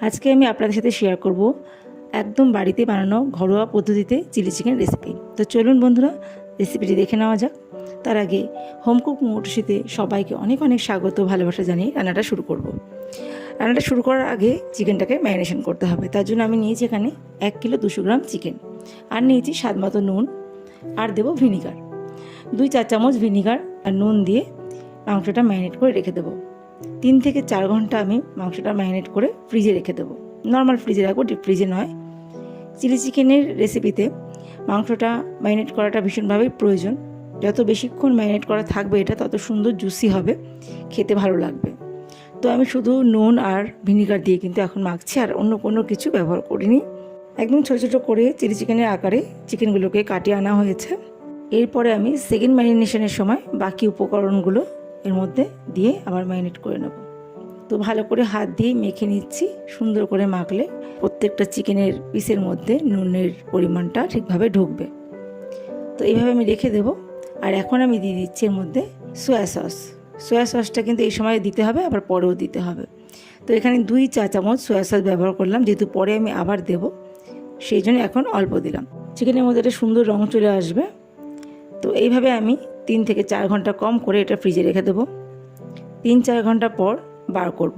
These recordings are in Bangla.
আজকে আমি আপনাদের সাথে শেয়ার করব একদম বাড়িতে বানানো ঘরোয়া পদ্ধতিতে চিলি চিকেন রেসিপি। তো চলুন বন্ধুরা, রেসিপিটি দেখে নেওয়া যাক। তার আগে হোমকুক মোটরশিতে সবাইকে অনেক অনেক স্বাগত, ভালোবাসা জানিয়ে রান্নাটা শুরু করব। রান্নাটা শুরু করার আগে চিকেনটাকে ম্যারিনেশন করতে হবে। তার জন্য আমি নিয়েছি এখানে 1 কিলো 200 গ্রাম চিকেন, আর নিয়েছি স্বাদ মতো নুন, আর দেবো ভিনিগার। 2-4 চামচ ভিনিগার আর নুন দিয়ে মাংসটা ম্যারিনেট করে রেখে দেবো। 3 থেকে 4 ঘন্টা আমি মাংসটা ম্যারিনেট করে ফ্রিজে রেখে দেবো। নর্মাল ফ্রিজে রাখবো, ডিপ ফ্রিজে নয়। চিলি চিকেনের রেসিপিতে মাংসটা ম্যারিনেট করাটা ভীষণভাবে প্রয়োজন। যত বেশিক্ষণ ম্যারিনেট করা থাকবে এটা তত সুন্দর জুসি হবে, খেতে ভালো লাগবে। তো আমি শুধু নুন আর ভিনিগার দিয়ে কিন্তু এখন মাখছি, আর অন্য কোনো কিছু ব্যবহার করিনি। একদম ছোটো ছোটো করে চিলি চিকেনের আকারে চিকেনগুলোকে কাটিয়ে আনা হয়েছে। এরপরে আমি সেকেন্ড ম্যারিনেশনের সময় বাকি উপকরণগুলো এর মধ্যে দিয়ে আবার ম্যারিনেট করে নেব। তো ভালো করে হাত দিয়ে মেখে নিচ্ছি। সুন্দর করে মাখলে প্রত্যেকটা চিকেনের পিসের মধ্যে নুনের পরিমাণটা ঠিকভাবে ঢুকবে। তো এইভাবে আমি রেখে দেব। আর এখন আমি দিয়ে দিচ্ছি এর মধ্যে সয়া সস। সয়া সসটা কিন্তু এই সময় দিতে হবে, আবার পরেও দিতে হবে। তো এখানে 2 চা চামচ সয়া সস ব্যবহার করলাম, যেহেতু পরে আমি আবার দেব, সেই জন্য এখন অল্প দিলাম। চিকেনের মধ্যে একটা সুন্দর রং চলে আসবে। তো এইভাবে আমি 3 থেকে 4 ঘন্টা কম করে এটা ফ্রিজে রেখে দেবো। 3-4 ঘন্টা পর বার করব।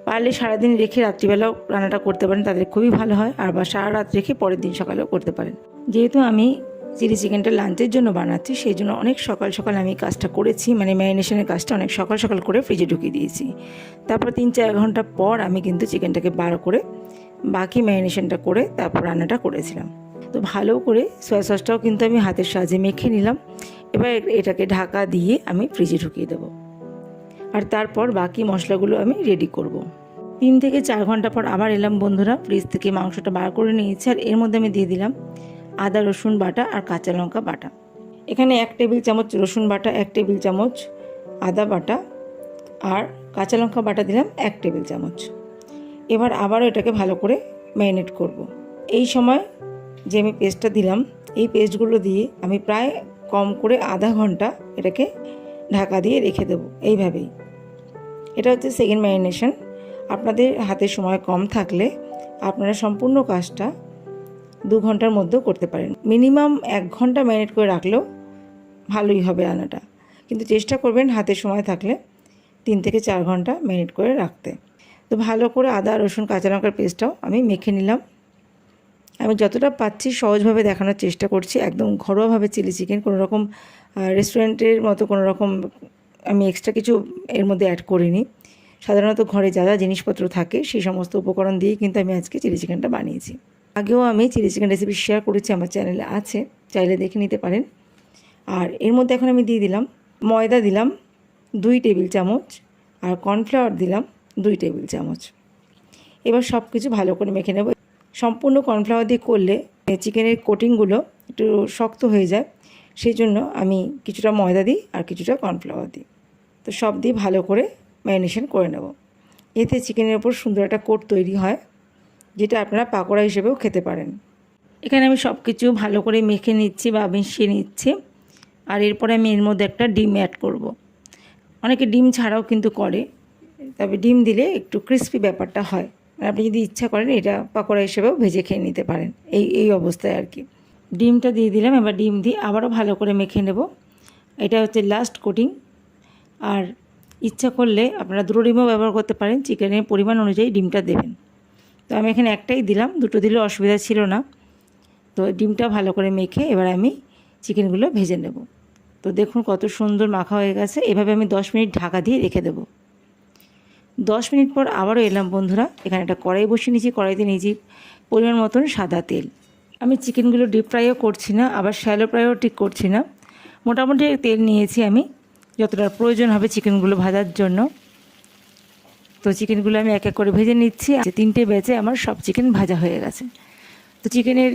পারলে সারাদিন রেখে রাত্রিবেলাও রান্নাটা করতে পারেন, তাদের খুবই ভালো হয়। আর বা সারা রাত রেখে পরের দিন সকালেও করতে পারেন। যেহেতু আমি চিলি চিকেনটা লাঞ্চের জন্য বানাচ্ছি, সেই জন্য অনেক সকাল সকাল আমি কাজটা করেছি, মানে ম্যারিনেশনের কাজটা অনেক সকাল সকাল করে ফ্রিজে ঢুকিয়ে দিয়েছি। তারপর 3-4 ঘন্টা পর আমি কিন্তু চিকেনটাকে বার করে বাকি ম্যারিনেশনটা করে তারপর রান্নাটা করেছিলাম। তো ভালো করে সয়া সসটাও কিন্তু আমি হাতের সাহায্যে মেখে নিলাম। এবার এটাকে ঢাকা দিয়ে আমি ফ্রিজে ঢুকিয়ে দেবো। আর তারপর বাকি মশলাগুলো আমি রেডি করব। 3 থেকে 4 ঘন্টা পর আবার এলাম বন্ধুরা, ফ্রিজ থেকে মাংসটা বার করে নিয়েছি। আর এর মধ্যে আমি দিয়ে দিলাম আদা রসুন বাটা আর কাঁচা লঙ্কা বাটা। এখানে 1 টেবিল চামচ রসুন বাটা, 1 টেবিল চামচ আদা বাটা, আর কাঁচা লঙ্কা বাটা দিলাম 1 টেবিল চামচ। এবার আবারও এটাকে ভালো করে ম্যারিনেট করব। এই সময় যে আমি পেস্টটা দিলাম, এই পেস্টগুলো দিয়ে আমি প্রায় কম করে আধা ঘন্টা এটাকে ঢাকা দিয়ে রেখে দেবো। এইভাবেই এটা হচ্ছে সেকেন্ড ম্যারিনেশন। আপনাদের হাতে সময় কম থাকলে আপনারা সম্পূর্ণ কাজটা 2 ঘন্টার মধ্যেও করতে পারেন। মিনিমাম 1 ঘন্টা ম্যারিনেট করে রাখলেও ভালোই হবে রান্নাটা, কিন্তু চেষ্টা করবেন হাতে সময় থাকলে 3 থেকে 4 ঘন্টা ম্যারিনেট করে রাখতে। তো ভালো করে আদা রসুন কাঁচা লঙ্কার পেস্টটাও আমি মেখে নিলাম। আমি যতটা পাচ্ছি সহজভাবে দেখানোর চেষ্টা করছি, একদম ঘরোয়াভাবে চিলি চিকেন, কোনো রকম রেস্টুরেন্টের মতো কোনো রকম আমি এক্সট্রা কিছু এর মধ্যে অ্যাড করিনি। সাধারণত ঘরে যা যা জিনিসপত্র থাকে সেই সমস্ত উপকরণ দিয়ে কিন্তু আমি আজকে চিলি চিকেনটা বানিয়েছি। আগেও আমি চিলি চিকেন রেসিপি শেয়ার করেছি, আমার চ্যানেলে আছে, চাইলে দেখে নিতে পারেন। আর এর মধ্যে এখন আমি দিয়ে দিলাম ময়দা, দিলাম 2 টেবিল চামচ, আর কর্নফ্লাওয়ার দিলাম 2 টেবিল চামচ। এবার সব কিছু ভালো করে মেখে নেব। সম্পূর্ণ কর্নফ্লাওয়ার দিয়ে করলে চিকেনের কোটিংগুলো একটু শক্ত হয়ে যায়, সেই জন্য আমি কিছুটা ময়দা দিই আর কিছুটা কর্নফ্লাওয়ার দিই। তো সব দিয়ে ভালো করে ম্যারিনেশন করে নেব। এতে চিকেনের ওপর সুন্দর একটা কোট তৈরি হয়, যেটা আপনারা পাকোড়া হিসেবেও খেতে পারেন। এখানে আমি সব কিছু ভালো করে মেখে নিচ্ছি বা মিশিয়ে নিচ্ছি। আর এরপরে আমি এর মধ্যে একটা ডিম অ্যাড করব। অনেকে ডিম ছাড়াও কিন্তু করে, তবে ডিম দিলে একটু ক্রিস্পি ব্যাপারটা হয়। আপনি যদি ইচ্ছা করেন এটা পাকোড়া হিসেবেও ভেজে খেয়ে নিতে পারেন। এই অবস্থায় আর কি ডিমটা দিয়ে দিলাম। এবার ডিম দিয়ে আবারও ভালো করে মেখে নেব। এটা হচ্ছে লাস্ট কোটিং। আর ইচ্ছা করলে আপনারা 2 ডিমও ব্যবহার করতে পারেন, চিকেনের পরিমাণ অনুযায়ী ডিমটা দেবেন। তো আমি এখানে একটাই দিলাম, 2টো দিলে অসুবিধা ছিল না। তো ডিমটা ভালো করে মেখে এবার আমি চিকেনগুলো ভেজে নেব। তো দেখুন কত সুন্দর মাখা হয়ে গেছে। এভাবে আমি 10 মিনিট ঢাকা দিয়ে রেখে দেব। 10 মিনিট পর আবারও এলাম বন্ধুরা। এখানে একটা কড়াই বসিয়ে নিয়েছি, কড়াইতে নিয়েছি পরিমাণ মতন সাদা তেল। আমি চিকেনগুলো ডিপ ফ্রাইও করছি না, আবার শ্যালো ফ্রাইও ঠিক করছি না। মোটামুটি তেল নিয়েছি আমি, যতটা প্রয়োজন হবে চিকেনগুলো ভাজার জন্য। তো চিকেনগুলো আমি এক এক করে ভেজে নিচ্ছি। 3টে ব্যাচে আমার সব চিকেন ভাজা হয়ে গেছে। তো চিকেনের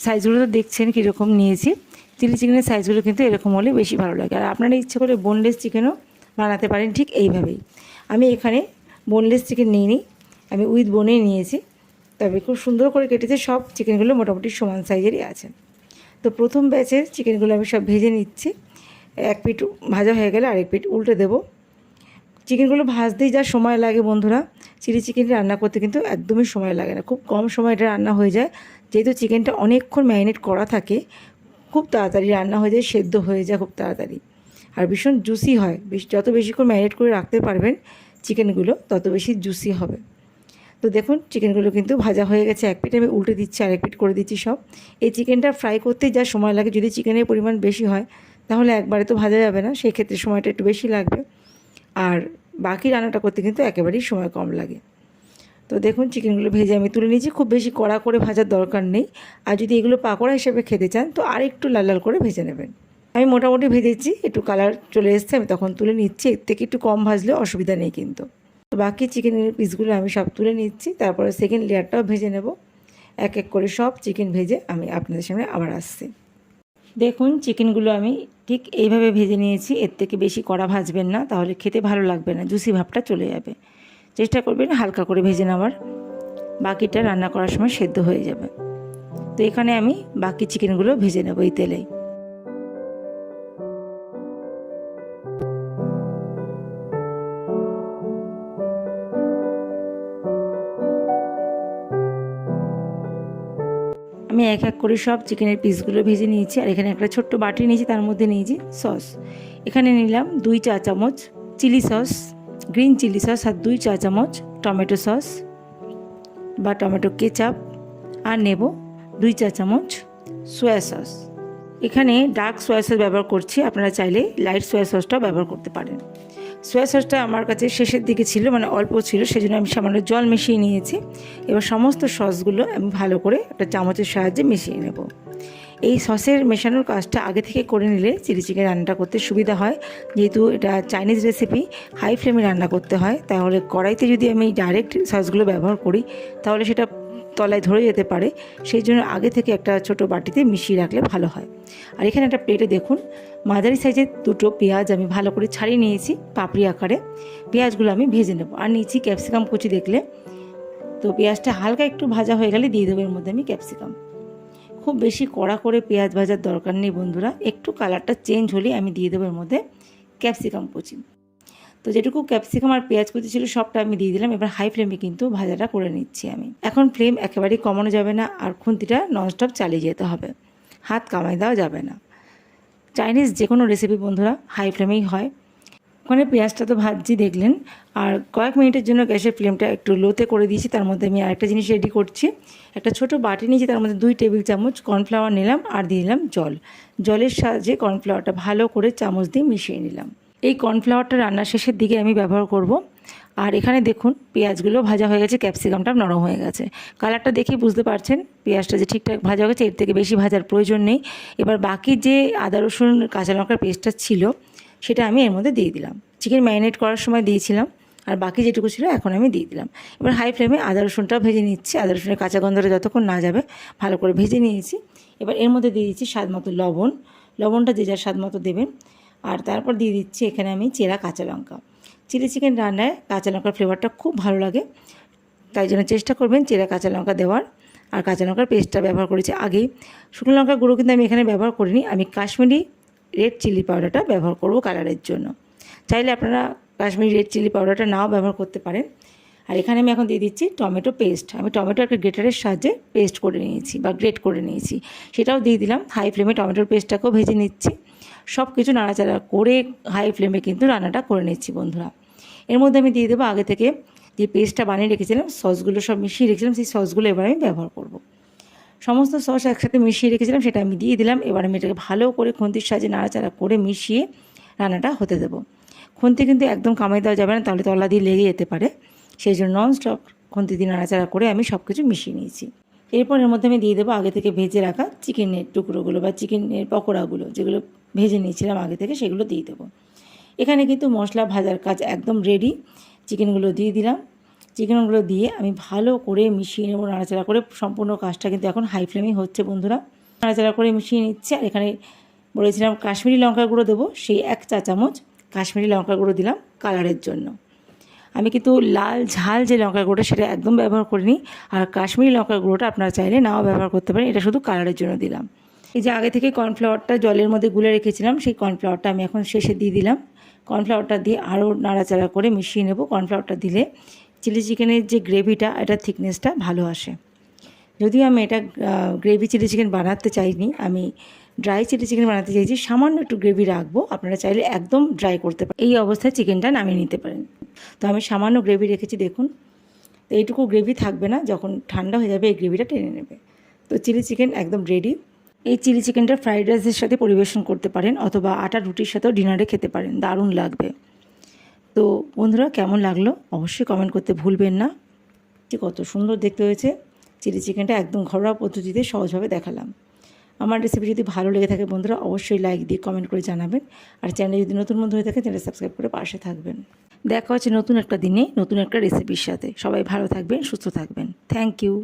সাইজগুলো তো দেখছেন কীরকম নিয়েছি। চিলি চিকেনের সাইজগুলো কিন্তু এরকম হলে বেশি ভালো লাগে। আর আপনারা ইচ্ছে করে বোনলেস চিকেনও বানাতে পারেন ঠিক এইভাবেই। আমি এখানে বোনলেস চিকেন নিইনি, আমি উইথ বোনেই নিয়েছি। তবে খুব সুন্দর করে কেটেছে, সব চিকেনগুলো মোটামুটি সমান সাইজেরই আছে। তো প্রথম ব্যাচের চিকেনগুলো আমি সব ভেজে নিচ্ছি। 1 পিঠ ভাজা হয়ে গেলে আরেক পিঠ উল্টে দেবো। চিকেনগুলো ভাজতেই যা সময় লাগে বন্ধুরা, চিলি চিকেনটা রান্না করতে কিন্তু একদমই সময় লাগে না, খুব কম সময় এটা রান্না হয়ে যায়। যেহেতু চিকেনটা অনেকক্ষণ ম্যারিনেট করা থাকে, খুব তাড়াতাড়ি রান্না হয়ে যায়, সেদ্ধ হয়ে যায় খুব তাড়াতাড়ি, আর ভীষণ জুসি হয়। যত বেশিক্ষণ ম্যারিনেট করে রাখতে পারবেন চিকেনগুলো, তত বেশি জুসি হবে। তো দেখুন চিকেনগুলো কিন্তু ভাজা হয়ে গেছে, এক পিঠ আমি উল্টে দিচ্ছি আর এক পিঠ করে দিচ্ছি সব। এই চিকেনটা ফ্রাই করতে যা সময় লাগে, যদি চিকেনের পরিমাণ বেশি হয় তাহলে একবারে তো ভাজা যাবে না, সেই ক্ষেত্রে সময়টা একটু বেশি লাগবে। আর বাকি রান্নাটা করতে কিন্তু একেবারেই সময় কম লাগে। তো দেখুন চিকেনগুলো ভেজে আমি তুলে নিয়েছি, খুব বেশি কড়া করে ভাজার দরকার নেই। আর যদি এগুলো পাকোড়া হিসেবে খেতে চান তো আর একটু লাল লাল করে ভেজে নেবেন। আমি মোটামুটি ভেজেছি, একটু কালার চলে এসছে, আমি তখন তুলে নিচ্ছি। এর থেকে একটু কম ভাজলেও অসুবিধা নেই কিন্তু। তো বাকি চিকেনের পিসগুলো আমি সব তুলে নিচ্ছি, তারপরে সেকেন্ড লেয়ারটাও ভেজে নেব। এক এক করে সব চিকেন ভেজে আমি আপনাদের সামনে আবার আসছি। দেখুন চিকেনগুলো আমি ঠিক এইভাবে ভেজে নিয়েছি, এর থেকে বেশি কড়া ভাজবেন না, তাহলে খেতে ভালো লাগবে না, জুসি ভাবটা চলে যাবে। চেষ্টা করবেন হালকা করে ভেজে নেওয়ার, বাকিটা রান্না করার সময় সেদ্ধ হয়ে যাবে। তো এখানে আমি বাকি চিকেনগুলো ভেজে নেব এই তেলেই। আমি এক এক করে সব চিকেনের পিসগুলো ভেজে নিয়েছি। আর এখানে একটা ছোট্ট বাটি নিয়েছি, তার মধ্যে নিয়েছি সস। এখানে নিলাম 2 চা চামচ chilli sauce, green chilli sauce, আর 2 চা চামচ টমেটো সস বা টমেটো কেচাপ, আর নেব 2 চা চামচ সয়া সস। এখানে ডার্ক সয়া সস ব্যবহার করছি, আপনারা চাইলে লাইট সয়া সসটাও ব্যবহার করতে পারেন। সয়া সসটা আমার কাছে শেষের দিকে ছিল, মানে অল্প ছিল, সেজন্য আমি সামান্য জল মিশিয়ে নিয়েছি। এবার সমস্ত সসগুলো আমি ভালো করে একটা চামচের সাহায্যে মিশিয়ে নেব। এই সসের মেশানোর কাজটা আগে থেকে করে নিলে চিলি চিকেন রান্নাটা করতে সুবিধা হয়। যেহেতু এটা চাইনিজ রেসিপি, হাই ফ্লেমে রান্না করতে হয়, তাহলে কড়াইতে যদি আমি ডাইরেক্ট সসগুলো ব্যবহার করি তাহলে সেটা তলায় ধরে যেতে পারে। সেই জন্য আগে থেকে একটা ছোট বাটিতে মিশিয়ে রাখলে ভালো হয়। আর এখানে একটা প্লেটে দেখুন মাঝারি সাইজের 2টো পেঁয়াজ আমি ভালো করে ছাড়িয়ে নিয়েছি পাপড়ি আকারে। পেঁয়াজগুলো আমি ভেজে নেব। আর নিয়েছি ক্যাপসিকাম কুচি, দেখলে তো পেঁয়াজটা হালকা একটু ভাজা হয়ে গেলে দিয়ে দেবো এর মধ্যে আমি ক্যাপসিকাম। খুব বেশি কড়া করে পেঁয়াজ ভাজার দরকার নেই বন্ধুরা, একটু কালারটা চেঞ্জ হলেই আমি দিয়ে দেবো এর মধ্যে ক্যাপসিকাম কুচি। তো যেটুকু ক্যাপসিকাম আর পেঁয়াজ কুচি ছিল সবটা আমি দিয়ে দিলাম। এবার হাই ফ্লেমে কিন্তু ভাজাটা করে নিচ্ছি আমি। এখন ফ্লেম একেবারেই কমানো যাবে না, আর খুন্তিটা ননস্টপ চালিয়ে যেতে হবে, হাত কামাই দেওয়া যাবে না। চাইনিজ যে কোনো রেসিপি বন্ধুরা হাই ফ্লেমেই হয়। ওখানে পেঁয়াজটা তো ভাজছি দেখলেন, আর কয়েক মিনিটের জন্য গ্যাসের ফ্লেমটা একটু লোতে করে দিয়েছি। তার মধ্যে আমি আরেকটা জিনিস রেডি করছি। একটা ছোট বাটি নিয়েছি, তার মধ্যে 2 টেবিল চামচ কর্নফ্লাওয়ার নিলাম, আর দিয়ে দিলাম জল। জলের সাহায্যে কর্নফ্লাওয়ারটা ভালো করে চামচ দিয়ে মিশিয়ে নিলাম। এই কর্নফ্লাওয়ারটা রান্নার শেষের দিকে আমি ব্যবহার করব। আর এখানে দেখুন পেঁয়াজগুলো ভাজা হয়ে গেছে, ক্যাপসিকামটা নরম হয়ে গেছে। কালারটা দেখেই বুঝতে পারছেন পেঁয়াজটা যে ঠিকঠাক ভাজা হয়ে গেছে, এর থেকে বেশি ভাজার প্রয়োজন নেই। এবার বাকি যে আদা রসুন কাঁচা লঙ্কার পেস্টটা ছিল সেটা আমি এর মধ্যে দিয়ে দিলাম। চিকেন ম্যারিনেট করার সময় দিয়েছিলাম, আর বাকি যেটুকু ছিল এখন আমি দিয়ে দিলাম। এবার হাই ফ্লেমে আদা রসুনটাও ভেজে নিচ্ছি। আদা রসুনের কাঁচা গন্ধটা যতক্ষণ না যাবে ভালো করে ভেজে নিয়েছি। এবার এর মধ্যে দিয়ে দিচ্ছি স্বাদ মতো লবণ। লবণটা যে যার স্বাদ মতো দেবেন। আর তারপর দিয়ে দিচ্ছি এখানে আমি চেরা কাঁচা লঙ্কা। চিলি চিকেন রান্নায় কাঁচা লঙ্কার ফ্লেভারটা খুব ভালো লাগে, তাই জন্য চেষ্টা করবেন চেরা কাঁচা লঙ্কা দেওয়ার। আর কাঁচা লঙ্কার পেস্টটা ব্যবহার করেছি আগেই। শুকনো লঙ্কার গুঁড়ো কিন্তু আমি এখানে ব্যবহার করিনি, আমি কাশ্মীরি রেড চিলি পাউডারটা ব্যবহার করব কালারের জন্য। চাইলে আপনারা কাশ্মীরি রেড চিলি পাউডারটা নাও ব্যবহার করতে পারেন। আর এখানে আমি এখন দিয়ে দিচ্ছি টমেটো পেস্ট। আমি টমেটো একটা গ্রেটারের সাহায্যে পেস্ট করে নিয়েছি বা গ্রেট করে নিয়েছি, সেটাও দিয়ে দিলাম। হাই ফ্লেমে টমেটোর পেস্টটাকেও ভেজে নিচ্ছি। সব কিছু নাড়াচাড়া করে হাই ফ্লেমে কিন্তু রান্নাটা করে নিচ্ছি বন্ধুরা। এর মধ্যে আমি দিয়ে দেবো আগে থেকে যে পেস্টটা বানিয়ে রেখেছিলাম, সসগুলো সব মিশিয়ে রেখেছিলাম, সেই সসগুলো এবার আমি ব্যবহার করব। সমস্ত সস একসাথে মিশিয়ে রেখেছিলাম, সেটা আমি দিয়ে দিলাম। এবার আমি এটাকে ভালো করে খুন্তির সাহায্যে নাড়াচাড়া করে মিশিয়ে রান্নাটা হতে দেবো। খুন্তি কিন্তু একদম কামাই দেওয়া যাবে না, তাহলে তলা দিয়ে লেগে যেতে পারে। সেই জন্য ননস্টপ খুন্তি দিয়ে নাড়াচাড়া করে আমি সব কিছু মিশিয়ে নিয়েছি। এরপর এর মধ্যে আমি দিয়ে দেবো আগে থেকে ভেজে রাখা চিকেনের টুকরোগুলো বা চিকেনের পকোড়াগুলো, যেগুলো ভেজে নিয়েছিলাম আগে থেকে, সেগুলো দিয়ে দেবো। এখানে কিন্তু মশলা ভাজার কাজ একদম রেডি। চিকেনগুলো দিয়ে দিলাম। চিকেনগুলো দিয়ে আমি ভালো করে মিশিয়ে নেবো নাড়াচাড়া করে। সম্পূর্ণ কাজটা কিন্তু এখন হাই ফ্লেমেই হচ্ছে বন্ধুরা। নাড়াচাড়া করে মিশিয়ে নিচ্ছে। আর এখানে বলেছিলাম কাশ্মীরি লঙ্কার গুঁড়ো দেবো, সেই 1 চা চামচ কাশ্মীরি লঙ্কার গুঁড়ো দিলাম কালারের জন্য। আমি কিন্তু লাল ঝাল যে লঙ্কার গুঁড়োটা সেটা একদম ব্যবহার করিনি। আর কাশ্মীরি লঙ্কার গুঁড়োটা আপনারা চাইলে নাও ব্যবহার করতে পারেন, এটা শুধু কালারের জন্য দিলাম। এই যে আগে থেকে কর্নফ্লাওয়ারটা জলের মধ্যে গুলে রেখেছিলাম, সেই কর্নফ্লাওয়ারটা আমি এখন শেষে দিয়ে দিলাম। কর্নফ্লাওয়ারটা দিয়ে আরও নাড়াচাড়া করে মিশিয়ে নেব। কর্নফ্লাওয়ারটা দিলে চিলি চিকেনের যে গ্রেভিটা এটা থিকনেসটা ভালো আসে। যদিও আমি এটা গ্রেভি চিলি চিকেন বানাতে চাইনি, আমি ড্রাই চিলি চিকেন বানাতে চাইছি, সামান্য একটু গ্রেভি রাখবো। আপনারা চাইলে একদম ড্রাই করতে পারেন, এই অবস্থায় চিকেনটা নামিয়ে নিতে পারেন। তো আমি সামান্য গ্রেভি রেখেছি, দেখুন। তো এইটুকু গ্রেভি থাকবে না, যখন ঠান্ডা হয়ে যাবে এই গ্রেভিটা টেনে নেবে। তো চিলি চিকেন একদম রেডি। এই চিলি চিকেনটা ফ্রাইড রাইসের সাথে পরিবেশন করতে পারেন, অথবা আটা রুটির সাথেও ডিনারে খেতে পারেন, দারুণ লাগবে। তো বন্ধুরা, কেমন লাগলো অবশ্যই কমেন্ট করতে ভুলবেন না। যে কত সুন্দর দেখতে হয়েছে চিলি চিকেনটা, একদম ঘরোয়া পদ্ধতিতে সহজভাবে দেখালাম। আমার রেসিপি যদি ভালো লেগে থাকে বন্ধুরা, অবশ্যই লাইক দিয়ে কমেন্ট করে জানাবেন। আর চ্যানেলে যদি নতুন বন্ধু হয়ে থাকে চ্যানেল সাবস্ক্রাইব করে পাশে থাকবেন। দেখা হচ্ছে নতুন একটা দিনে নতুন একটা রেসিপির সাথে। সবাই ভালো থাকবেন, সুস্থ থাকবেন। Thank you.